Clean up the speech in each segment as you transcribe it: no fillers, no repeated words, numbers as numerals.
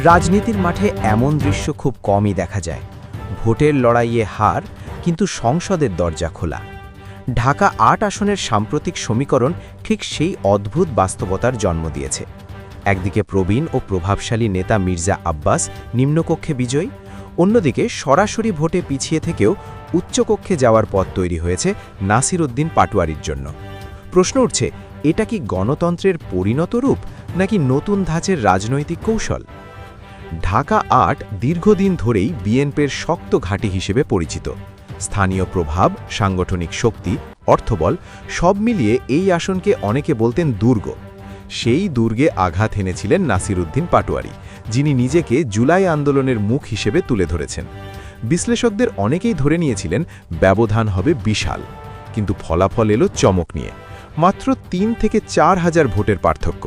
রাজনীতির মাঠে এমন দৃশ্য খুব কমই দেখা যায়। ভোটের লড়াইয়ে হার, কিন্তু সংসদের দরজা খোলা। ঢাকা ৮ আসনের সাম্প্রতিক সমীকরণ ঠিক সেই অদ্ভুত বাস্তবতার জন্ম দিয়েছে। একদিকে প্রবীণ ও প্রভাবশালী নেতা মির্জা আব্বাস নিম্নকক্ষে বিজয়ী, অন্যদিকে সরাসরি ভোটে পিছিয়ে থেকেও উচ্চকক্ষে যাওয়ার পথ তৈরি হয়েছে নাসির উদ্দিন পাটোয়ারির জন্য। প্রশ্ন উঠছে, এটা কি গণতন্ত্রের পরিণত রূপ, নাকি নতুন ধাঁচের রাজনৈতিক কৌশল? ঢাকা ৮ দীর্ঘদিন ধরেই বিএনপির শক্ত ঘাঁটি হিসেবে পরিচিত। স্থানীয় প্রভাব, সাংগঠনিক শক্তি, অর্থবল সব মিলিয়ে এই আসনকে অনেকে বলতেন দুর্গ। সেই দুর্গে আঘাত এনেছিলেন নাসির উদ্দিন পাটোয়ারি, যিনি নিজেকে জুলাই আন্দোলনের মুখ হিসেবে তুলে ধরেছেন। বিশ্লেষকদের অনেকেই ধরে নিয়েছিলেন ব্যবধান হবে বিশাল, কিন্তু ফলাফল এলো চমক নিয়ে। মাত্র ৩ থেকে ৪ হাজার ভোটের পার্থক্য।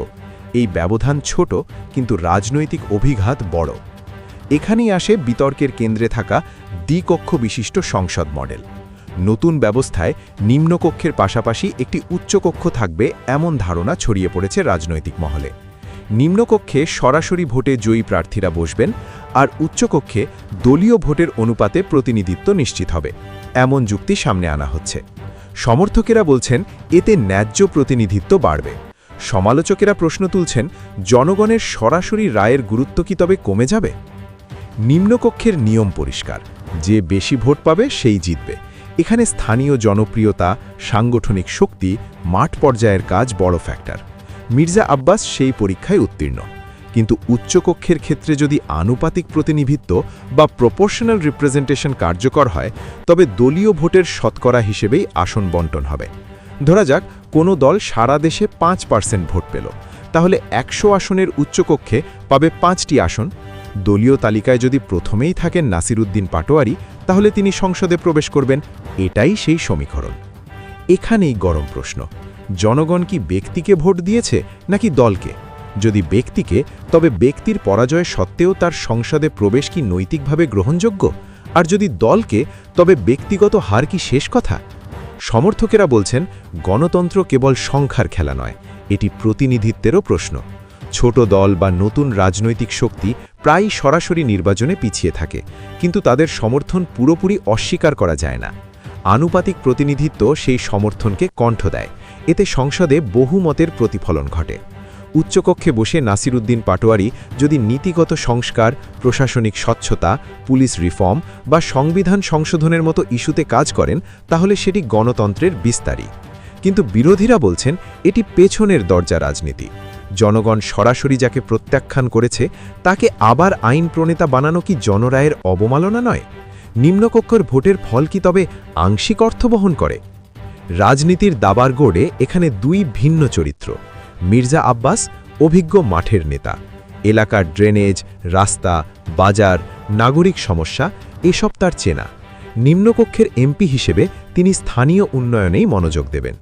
এই ব্যবধান ছোট, কিন্তু রাজনৈতিক অভিঘাত বড়। এখানেই আসে বিতর্কের কেন্দ্রে থাকা দ্বিকক্ষ বিশিষ্ট সংসদ মডেল। নতুন ব্যবস্থায় নিম্নকক্ষের পাশাপাশি একটি উচ্চকক্ষ থাকবে এমন ধারণা ছড়িয়ে পড়েছে রাজনৈতিক মহলে। নিম্নকক্ষে সরাসরি ভোটে জয়ী প্রার্থীরা বসবেন, আর উচ্চকক্ষে দলীয় ভোটের অনুপাতে প্রতিনিধিত্ব নিশ্চিত হবে, এমন যুক্তি সামনে আনা হচ্ছে। সমর্থকেরা বলছেন এতে ন্যায্য প্রতিনিধিত্ব বাড়বে। সমালোচকেরা প্রশ্ন তুলছেন, জনগণের সরাসরি রায়ের গুরুত্ব কি তবে কমে যাবে? নিম্নকক্ষের নিয়ম পরিষ্কার, যে বেশি ভোট পাবে সেই জিতবে। এখানে স্থানীয় জনপ্রিয়তা, সাংগঠনিক শক্তি, মাঠ পর্যায়ের কাজ বড় ফ্যাক্টর। মির্জা আব্বাস সেই পরীক্ষায় উত্তীর্ণ। কিন্তু উচ্চকক্ষের ক্ষেত্রে যদি আনুপাতিক প্রতিনিধিত্ব বা প্রপোর্শনাল রিপ্রেজেন্টেশন কার্যকর হয়, তবে দলীয় ভোটের শতকরা হিসেবেই আসন বণ্টন হবে। ধরা যাক কোনো দল সারা দেশে ৫% ভোট পেল, তাহলে ১০০ আসনের উচ্চকক্ষে পাবে ৫টি আসন। দলীয় তালিকায় যদি প্রথমেই থাকেন নাসির উদ্দিন পাটোয়ারি, তাহলে তিনি সংসদে প্রবেশ করবেন। এটাই সেই সমীকরণ। এখানেই গরম প্রশ্ন, জনগণ কি ব্যক্তিকে ভোট দিয়েছে নাকি দলকে? যদি ব্যক্তিকে, তবে ব্যক্তির পরাজয় সত্ত্বেও তার সংসদে প্রবেশ কি নৈতিকভাবে গ্রহণযোগ্য? আর যদি দলকে, তবে ব্যক্তিগত হার কি শেষ কথা? সমর্থকেরা বলছেন, গণতন্ত্র কেবল সংখ্যার খেলা নয়, এটি প্রতিনিধিত্বেরও প্রশ্ন। ছোট দল বা নতুন রাজনৈতিক শক্তি প্রায়ই সরাসরি নির্বাচনে পিছিয়ে থাকে, কিন্তু তাদের সমর্থন পুরোপুরি অস্বীকার করা যায় না। আনুপাতিক প্রতিনিধিত্ব সেই সমর্থনকে কণ্ঠ দেয়। এতে সংসদে বহুমতের প্রতিফলন ঘটে। উচ্চকক্ষে বসে নাসির উদ্দিন পাটোয়ারি যদি নীতিগত সংস্কার, প্রশাসনিক স্বচ্ছতা, পুলিশ রিফর্ম বা সংবিধান সংশোধনের মতো ইস্যুতে কাজ করেন, তাহলে সেটি গণতন্ত্রের বিস্তারই। কিন্তু বিরোধীরা বলছেন এটি পেছনের দরজা রাজনীতি। জনগণ সরাসরি যাকে প্রত্যাখ্যান করেছে, তাকে আবার আইন প্রণেতা বানানো কি জনরায়ের অবমাননা নয়? নিম্নকক্ষের ভোটের ফল কি তবে আংশিক অর্থ বহন করে? রাজনীতির দাবার গোড়ে এখানে দুই ভিন্ন চরিত্র। মির্জা আব্বাস অভিজ্ঞ মাঠের নেতা, এলাকার ড্রেনেজ, রাস্তা, বাজার, নাগরিক সমস্যা এসব তার চেনা। নিম্নকক্ষের এমপি হিসেবে তিনি স্থানীয় উন্নয়নেই মনোযোগ দেবেন।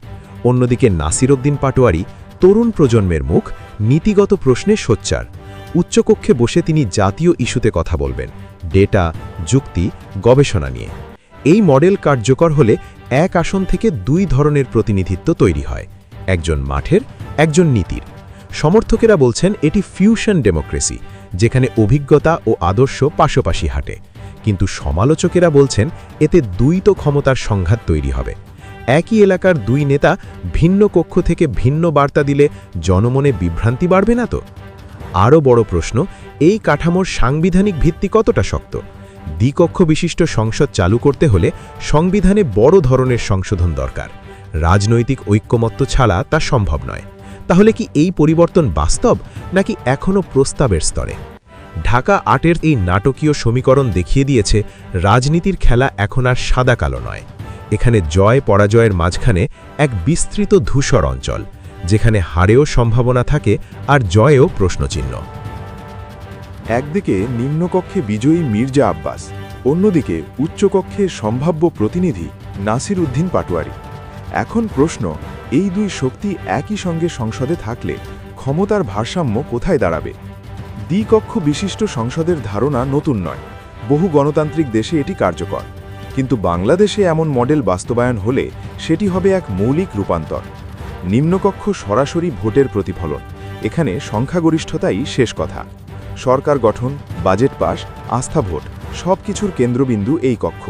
অন্যদিকে নাসির উদ্দিন পাটোয়ারি তরুণ প্রজন্মের মুখ, নীতিগত প্রশ্নে সোচ্চার। উচ্চকক্ষে বসে তিনি জাতীয় ইস্যুতে কথা বলবেন, ডেটা, যুক্তি, গবেষণা নিয়ে। এই মডেল কার্যকর হলে এক আসন থেকে দুই ধরনের প্রতিনিধিত্ব তৈরি হয়, একজন মাঠের, একজন নীতির। সমর্থকেরা বলছেন এটি ফিউশন ডেমোক্রেসি, যেখানে অভিজ্ঞতা ও আদর্শ পাশাপাশি হাঁটে। কিন্তু সমালোচকেরা বলছেন এতে দ্বৈত ক্ষমতার সংঘাত তৈরি হবে। একই এলাকার দুই নেতা ভিন্ন কক্ষ থেকে ভিন্ন বার্তা দিলে জনমনে বিভ্রান্তি বাড়বে না তো? আরও বড় প্রশ্ন, এই কাঠামোর সাংবিধানিক ভিত্তি কতটা শক্ত? দ্বিকক্ষ বিশিষ্ট সংসদ চালু করতে হলে সংবিধানে বড় ধরনের সংশোধন দরকার। রাজনৈতিক ঐক্যমত্য ছাড়া তা সম্ভব নয়। তাহলে কি এই পরিবর্তন বাস্তব, নাকি এখনও প্রস্তাবের স্তরে? ঢাকা ৮-এর এই নাটকীয় সমীকরণ দেখিয়ে দিয়েছে রাজনীতির খেলা এখন আর সাদা কালো নয়। এখানে জয় পরাজয়ের মাঝখানে এক বিস্তৃত ধূসর অঞ্চল, যেখানে হারেও সম্ভাবনা থাকে আর জয়েও প্রশ্নচিহ্ন। একদিকে নিম্নকক্ষে বিজয়ী মির্জা আব্বাস, অন্যদিকে উচ্চকক্ষে সম্ভাব্য প্রতিনিধি নাসির উদ্দিন পাটোয়ারি। এখন প্রশ্ন, এই দুই শক্তি একই সঙ্গে সংসদে থাকলে ক্ষমতার ভারসাম্য কোথায় দাঁড়াবে? দ্বিকক্ষ বিশিষ্ট সংসদের ধারণা নতুন নয়, বহু গণতান্ত্রিক দেশে এটি কার্যকর। কিন্তু বাংলাদেশে এমন মডেল বাস্তবায়ন হলে সেটি হবে এক মৌলিক রূপান্তর। নিম্নকক্ষ সরাসরি ভোটের প্রতিফলন, এখানে সংখ্যাগরিষ্ঠতাই শেষ কথা। সরকার গঠন, বাজেট পাস, আস্থা ভোট সব কিছুর কেন্দ্রবিন্দু এই কক্ষ।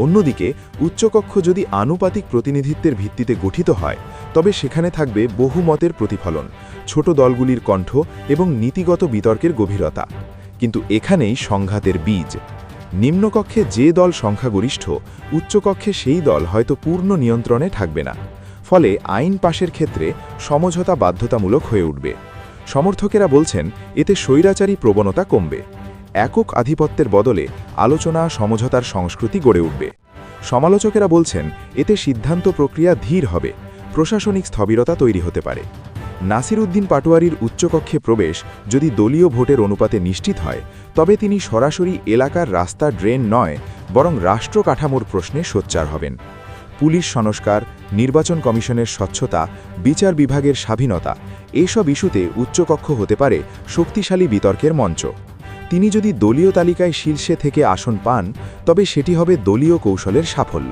অন্যদিকে উচ্চকক্ষ যদি আনুপাতিক প্রতিনিধিত্বের ভিত্তিতে গঠিত হয় তবে সেখানে থাকবে বহুমতের প্রতিফলন, ছোট দলগুলির কণ্ঠ এবং নীতিগত বিতর্কের গভীরতা। কিন্তু এখানেই সংঘাতের বীজ। নিম্নকক্ষে যে দল সংখ্যাগরিষ্ঠ, উচ্চকক্ষে সেই দল হয়তো পূর্ণ নিয়ন্ত্রণে থাকবে না। ফলে আইন পাশের ক্ষেত্রে সমঝোতা বাধ্যতামূলক হয়ে উঠবে। সমর্থকেরা বলছেন এতে স্বৈরাচারী প্রবণতা কমবে। একক আধিপত্যের বদলে আলোচনা, সমঝোতার সংস্কৃতি গড়ে উঠবে। সমালোচকেরা বলছেন এতে সিদ্ধান্ত প্রক্রিয়া ধীর হবে, প্রশাসনিক স্থবিরতা তৈরি হতে পারে। নাসির উদ্দিন পাটোয়ারির উচ্চকক্ষে প্রবেশ যদি দলীয় ভোটের অনুপাতে নিশ্চিত হয় তবে তিনি সরাসরি এলাকার রাস্তা ড্রেন নয়, বরং রাষ্ট্র কাঠামোর প্রশ্নে সোচ্চার হবেন। পুলিশ সংস্কার, নির্বাচন কমিশনের স্বচ্ছতা, বিচার বিভাগের স্বাধীনতা এসব ইস্যুতে উচ্চকক্ষ হতে পারে শক্তিশালী বিতর্কের মঞ্চ। তিনি যদি দলীয় তালিকায় শীর্ষে থেকে আসন পান তবে সেটি হবে দলীয় কৌশলের সাফল্য,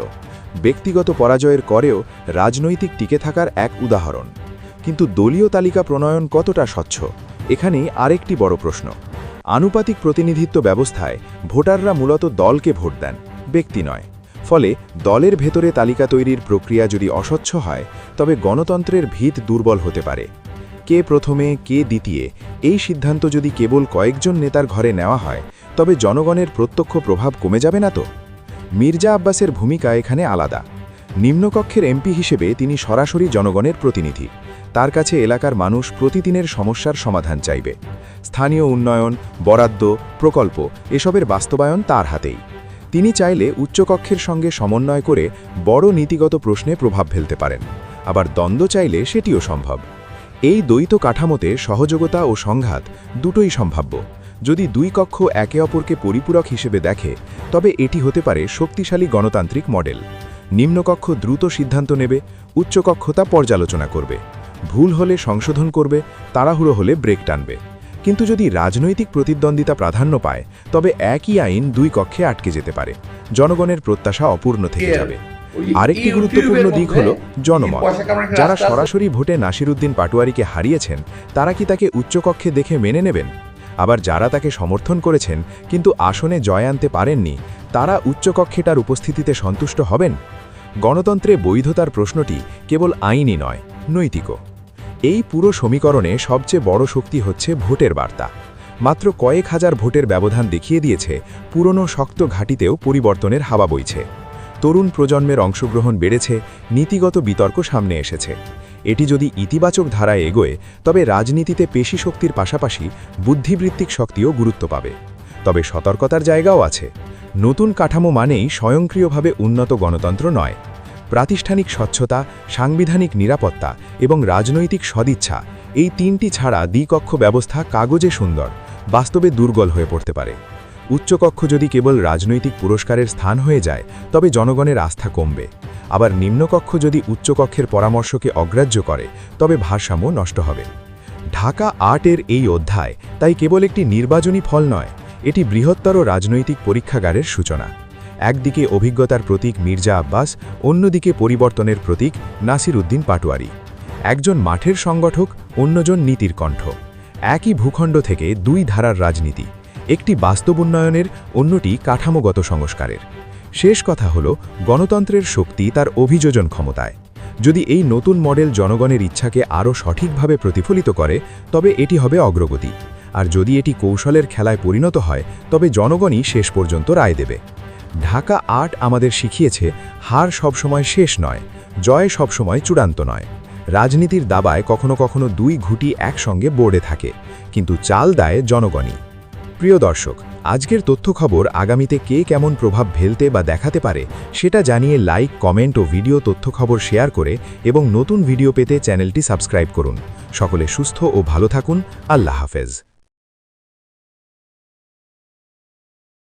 ব্যক্তিগত পরাজয়ের করেও রাজনৈতিক টিকে থাকার এক উদাহরণ। কিন্তু দলীয় তালিকা প্রণয়ন কতটা স্বচ্ছ, এখানেই আরেকটি বড় প্রশ্ন। আনুপাতিক প্রতিনিধিত্ব ব্যবস্থায় ভোটাররা মূলত দলকে ভোট দেন, ব্যক্তি নয়। ফলে দলের ভেতরে তালিকা তৈরির প্রক্রিয়া যদি অস্বচ্ছ হয় তবে গণতন্ত্রের ভিত দুর্বল হতে পারে। কে প্রথমে, কে দ্বিতীয় এই সিদ্ধান্ত যদি কেবল কয়েকজন নেতার ঘরে নেওয়া হয় তবে জনগণের প্রত্যক্ষ প্রভাব কমে যাবে না তো? মির্জা আব্বাসের ভূমিকা এখানে আলাদা। নিম্নকক্ষের এমপি হিসেবে তিনি সরাসরি জনগণের প্রতিনিধি। তার কাছে এলাকার মানুষ প্রতিদিনের সমস্যার সমাধান চাইবে। স্থানীয় উন্নয়ন, বরাদ্দ, প্রকল্প এসবের বাস্তবায়ন তার হাতেই। তিনি চাইলে উচ্চকক্ষের সঙ্গে সমন্বয় করে বড় নীতিগত প্রশ্নে প্রভাব ফেলতে পারেন, আবার দ্বন্দ্ব চাইলে সেটিও সম্ভব। এই দ্বৈত কাঠামোতে সহযোগিতা ও সংঘাত দুটোই সম্ভাব্য। যদি দুই কক্ষ একে অপরকে পরিপূরক হিসেবে দেখে তবে এটি হতে পারে শক্তিশালী গণতান্ত্রিক মডেল। নিম্নকক্ষ দ্রুত সিদ্ধান্ত নেবে, উচ্চকক্ষ তা পর্যালোচনা করবে, ভুল হলে সংশোধন করবে, তাড়াহুড়ো হলে ব্রেক টানবে। কিন্তু যদি রাজনৈতিক প্রতিদ্বন্দ্বিতা প্রাধান্য পায় তবে একই আইন দুই কক্ষে আটকে যেতে পারে, জনগণের প্রত্যাশা অপূর্ণ থেকে যাবে। আরেকটি গুরুত্বপূর্ণ দিক হল জনমত। যারা সরাসরি ভোটে নাসির উদ্দিন পাটোয়ারিকে হারিয়েছেন তারা কি তাকে উচ্চকক্ষে দেখে মেনে নেবেন? আবার যারা তাকে সমর্থন করেছেন কিন্তু আসনে জয় আনতে পারেননি তারা উচ্চকক্ষে তার উপস্থিতিতে সন্তুষ্ট হবেন? গণতন্ত্রে বৈধতার প্রশ্নটি কেবল আইনই নয়, নৈতিকও। এই পুরো সমীকরণে সবচেয়ে বড় শক্তি হচ্ছে ভোটের বার্তা। মাত্র কয়েক হাজার ভোটের ব্যবধান দেখিয়ে দিয়েছে পুরনো শক্ত ঘাঁটিতেও পরিবর্তনের হাওয়া বইছে। তরুণ প্রজন্মের অংশগ্রহণ বেড়েছে, নীতিগত বিতর্ক সামনে এসেছে। এটি যদি ইতিবাচক ধারায় এগোয় তবে রাজনীতিতে পেশি শক্তির পাশাপাশি বুদ্ধিবৃত্তিক শক্তিও গুরুত্ব পাবে। তবে সতর্কতার জায়গাও আছে। নতুন কাঠামো মানেই স্বয়ংক্রিয়ভাবে উন্নত গণতন্ত্র নয়। প্রাতিষ্ঠানিক স্বচ্ছতা, সাংবিধানিক নিরাপত্তা এবং রাজনৈতিক সদিচ্ছা এই তিনটি ছাড়া দ্বিকক্ষ ব্যবস্থা কাগজে সুন্দর, বাস্তবে দুর্বল হয়ে পড়তে পারে। উচ্চকক্ষ যদি কেবল রাজনৈতিক পুরস্কারের স্থান হয়ে যায় তবে জনগণের আস্থা কমবে। আবার নিম্নকক্ষ যদি উচ্চকক্ষের পরামর্শকে অগ্রাহ্য করে তবে ভারসাম্য নষ্ট হবে। ঢাকা ৮-এর এই অধ্যায় তাই কেবল একটি নির্বাচনী ফল নয়, এটি বৃহত্তর রাজনৈতিক পরীক্ষাগারের সূচনা। একদিকে অভিজ্ঞতার প্রতীক মির্জা আব্বাস, অন্যদিকে পরিবর্তনের প্রতীক নাসির উদ্দিন পাটোয়ারি। একজন মাঠের সংগঠক, অন্যজন নীতির কণ্ঠ। একই ভূখণ্ড থেকে দুই ধারার রাজনীতি, একটি বাস্তব উন্নয়নের, অন্যটি কাঠামোগত সংস্কারের। শেষ কথা হল গণতন্ত্রের শক্তি তার অভিযোজন ক্ষমতায়। যদি এই নতুন মডেল জনগণের ইচ্ছাকে আরও সঠিকভাবে প্রতিফলিত করে তবে এটি হবে অগ্রগতি। আর যদি এটি কৌশলের খেলায় পরিণত হয় তবে জনগণই শেষ পর্যন্ত রায় দেবে। ঢাকা ৮ আমাদের শিখিয়েছে হার সবসময় শেষ নয়, জয় সবসময় চূড়ান্ত নয়। রাজনীতির দাবায় কখনো কখনো দুই ঘুঁটি একসঙ্গে বোর্ডে থাকে, কিন্তু চাল দেয় জনগণই। প্রিয় দর্শক, আজকের তথ্য খবর আগামীতে কে কেমন প্রভাব ফেলতে বা দেখাতে পারে সেটা জানিয়ে লাইক, কমেন্ট ও ভিডিও তথ্য খবর শেয়ার করে এবং নতুন ভিডিও পেতে চ্যানেলটি সাবস্ক্রাইব করুন। সকলে সুস্থ ও ভালো থাকুন। আল্লাহ হাফেজ।